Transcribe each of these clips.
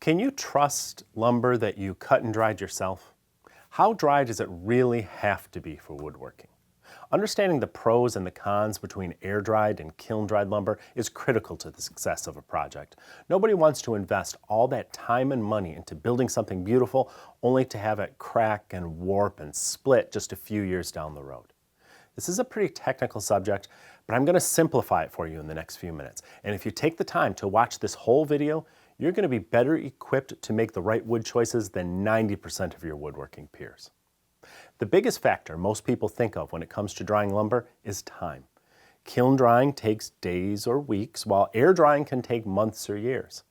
Can you trust lumber that you cut and dried yourself? How dry does it really have to be for woodworking? Understanding the pros and the cons between air-dried and kiln-dried lumber is critical to the success of a project. Nobody wants to invest all that time and money into building something beautiful only to have it crack and warp and split just a few years down the road. This is a pretty technical subject, but I'm going to simplify it for you in the next few minutes. And if you take the time to watch this whole video, you're going to be better equipped to make the right wood choices than 90% of your woodworking peers. The biggest factor most people think of when it comes to drying lumber is time. Kiln drying takes days or weeks, while air drying can take months or years.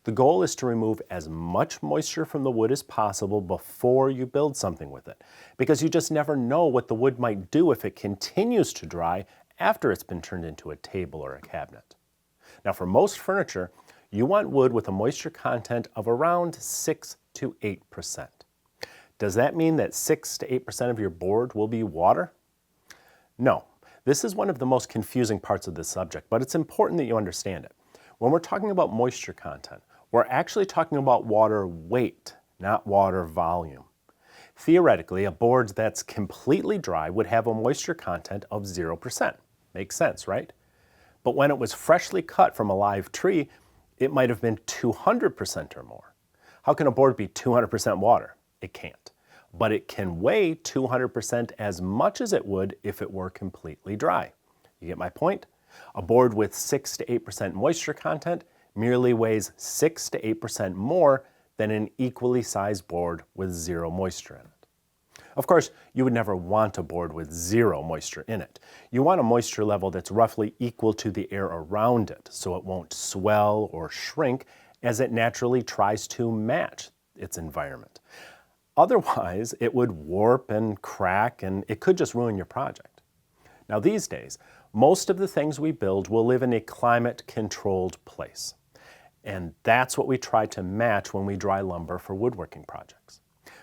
The goal is to remove as much moisture from the wood as possible before you build something with it, because you just never know what the wood might do if it continues to dry after it's been turned into a table or a cabinet. Now, for most furniture, you want wood with a moisture content of around 6 to 8%. Does that mean that 6 to 8% of your board will be water? No. This is one of the most confusing parts of this subject, but it's important that you understand it. When we're talking about moisture content, we're actually talking about water weight, not water volume. Theoretically, a board that's completely dry would have a moisture content of 0%. Makes sense, right? But when it was freshly cut from a live tree, it might have been 200% or more. How can a board be 200% water? It can't. But it can weigh 200% as much as it would if it were completely dry. You get my point? A board with 6 to 8% moisture content merely weighs 6 to 8% more than an equally sized board with zero moisture in it. Of course, you would never want a board with zero moisture in it. You want a moisture level that's roughly equal to the air around it, so it won't swell or shrink as it naturally tries to match its environment. Otherwise, it would warp and crack, and it could just ruin your project. Now, these days, most of the things we build will live in a climate-controlled place. And that's what we try to match when we dry lumber for woodworking projects.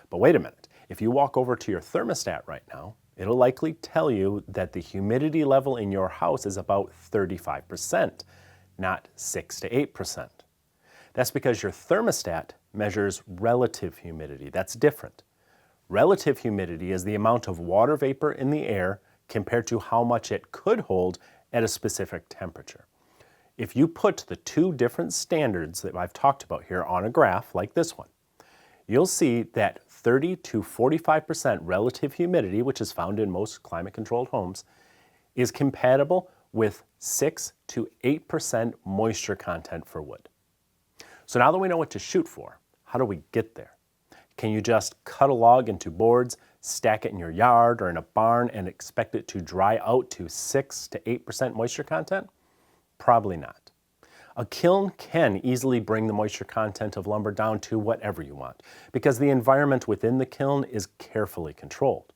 But wait a minute. If you walk over to your thermostat right now, it'll likely tell you that the humidity level in your house is about 35%, not 6 to 8%. That's because your thermostat measures relative humidity. That's different. Relative humidity is the amount of water vapor in the air compared to how much it could hold at a specific temperature. If you put the two different standards that I've talked about here on a graph like this one, you'll see that 30 to 45% relative humidity, which is found in most climate-controlled homes, is compatible with 6 to 8% moisture content for wood. So now that we know what to shoot for, how do we get there? Can you just cut a log into boards, stack it in your yard or in a barn, and expect it to dry out to 6 to 8% moisture content? Probably not. A kiln can easily bring the moisture content of lumber down to whatever you want, because the environment within the kiln is carefully controlled.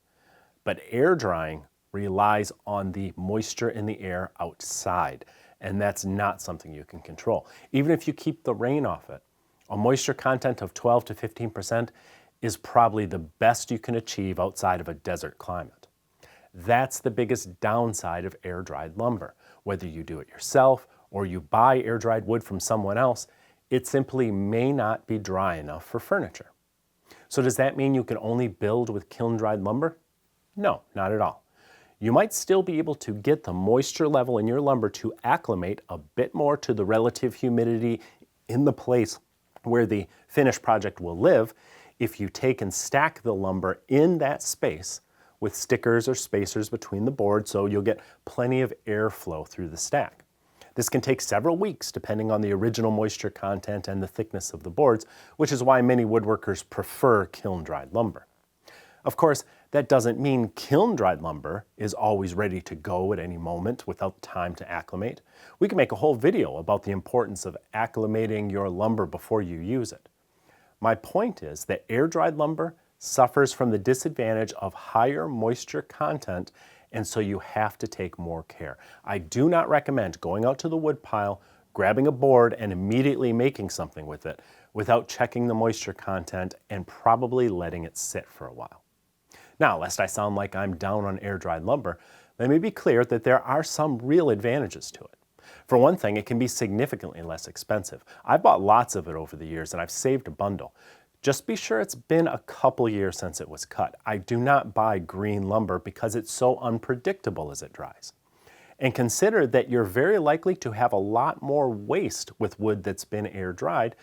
But air drying relies on the moisture in the air outside, and that's not something you can control. Even if you keep the rain off it, a moisture content of 12 to 15% is probably the best you can achieve outside of a desert climate. That's the biggest downside of air-dried lumber. Whether you do it yourself or you buy air-dried wood from someone else, it simply may not be dry enough for furniture. So does that mean you can only build with kiln-dried lumber? No, not at all. You might still be able to get the moisture level in your lumber to acclimate a bit more to the relative humidity in the place where the finished project will live if you take and stack the lumber in that space with stickers or spacers between the boards, so you'll get plenty of airflow through the stack. This can take several weeks depending on the original moisture content and the thickness of the boards, which is why many woodworkers prefer kiln-dried lumber. Of course, that doesn't mean kiln-dried lumber is always ready to go at any moment without time to acclimate. We can make a whole video about the importance of acclimating your lumber before you use it. My point is that air-dried lumber suffers from the disadvantage of higher moisture content, and so you have to take more care. I do not recommend going out to the wood pile, grabbing a board, and immediately making something with it without checking the moisture content and probably letting it sit for a while. Now, lest I sound like I'm down on air-dried lumber, let me be clear that there are some real advantages to it. For one thing, it can be significantly less expensive. I've bought lots of it over the years and I've saved a bundle. Just be sure it's been a couple years since it was cut. I do not buy green lumber because it's so unpredictable as it dries. And consider that you're very likely to have a lot more waste with wood that's been air dried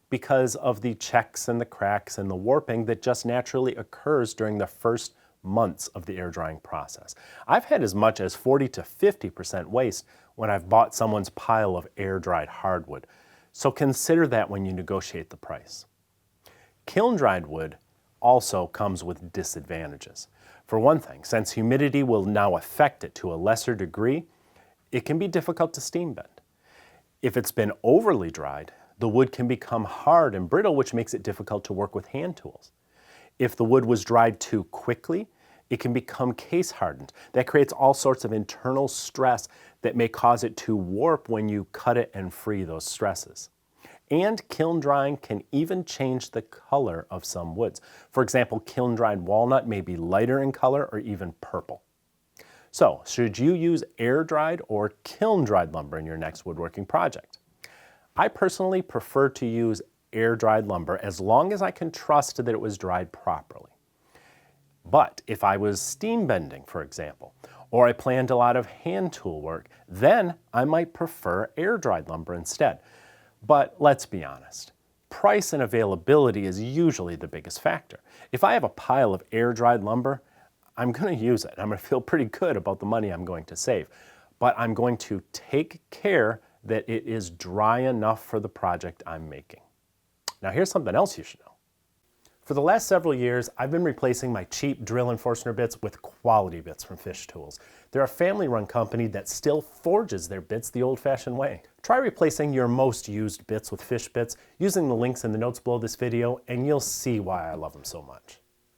because of the checks and the cracks and the warping that just naturally occurs during the first months of the air drying process. I've had as much as 40 to 50% waste when I've bought someone's pile of air dried hardwood. So consider that when you negotiate the price. Kiln dried wood also comes with disadvantages. For one thing, since humidity will now affect it to a lesser degree, it can be difficult to steam bend. If it's been overly dried, the wood can become hard and brittle, which makes it difficult to work with hand tools. If the wood was dried too quickly, it can become case hardened. That creates all sorts of internal stress that may cause it to warp when you cut it and free those stresses. And kiln drying can even change the color of some woods. For example, kiln dried walnut may be lighter in color or even purple. So, should you use air dried or kiln dried lumber in your next woodworking project? I personally prefer to use air dried lumber as long as I can trust that it was dried properly. But if I was steam bending, for example, or I planned a lot of hand tool work, then I might prefer air dried lumber instead. But let's be honest, price and availability is usually the biggest factor. If I have a pile of air dried lumber, I'm going to use it. I'm going to feel pretty good about the money I'm going to save. But I'm going to take care that it is dry enough for the project I'm making. Now here's something else you should know. For the last several years, I've been replacing my cheap drill and Forstner bits with quality bits from Fish Tools. They're a family-run company that still forges their bits the old-fashioned way. Try replacing your most used bits with Fish bits using the links in the notes below this video, and you'll see why I love them so much.